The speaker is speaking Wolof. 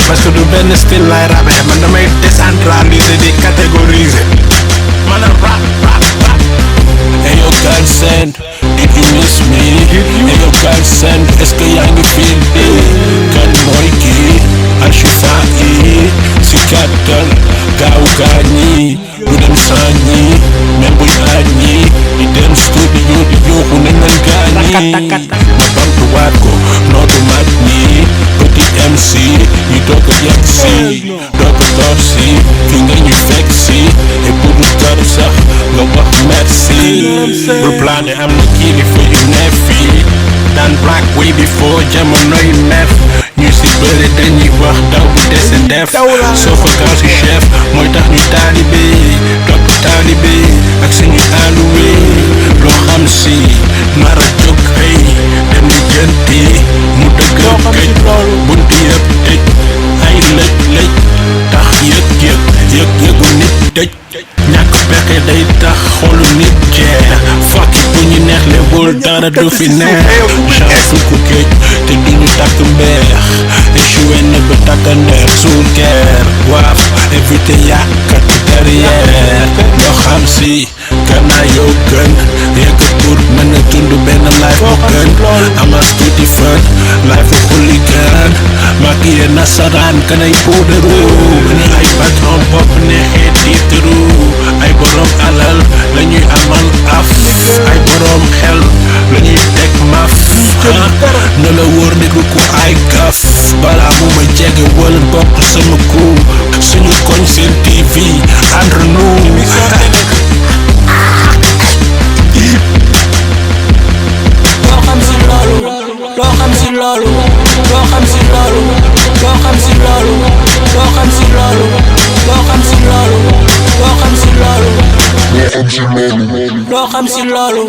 parce que du benn style lay rabee man damay décentraliser di catégoriser man a rap. Hey yo Galsen, did you miss me? Hey yo Galsen, est-ce que yaa ngi fii kan mooy kii Alchifa yi si gàttal gaaw gaañi du dem sàññi même buy àññi di dem studio di yuuxu ne nañ gaañi ma bamtuwaat ko nootu mag ñi petit MC ñu doog a yegg si doog a door si fi nga ñu fekk si et pour du tar sax nga wax merci bul plané am na kilifa yu ne fii daan black way before jamonoy neef ñu si bëre dañuy wax daw bu dese def soo fa gaaw si chef mooy tax ñu taalibe topp taalibe ak suñu alluwe loo xam si nar a jóg xëy dem di jënti mu dëggal këj bunti yëpp tëj ay lëj tax yëgu nit tëj ñàkk pexe day tax xolu nit jeex fakki bu ñu neex lebul dara du fi neex genre fukku géej te duñu takk mbeex échoué na ba takkandeer suul keer waaf éviter yàkkat derrière loo xam si gannaaw yow gën yegg pour mën a dund benn life bu gën amas tuuti fën life bu hooligan maquillé nasaraan kanay puudaru ay patron bopp neexee tiitaru ay borom alal lañuy amal af ay borom xel lañuy teg maf na la wóor ne du ko ay kaf balaa mu ma jege wala bokk sama ku suñu koñ seen TV entre nous loo xam si loolu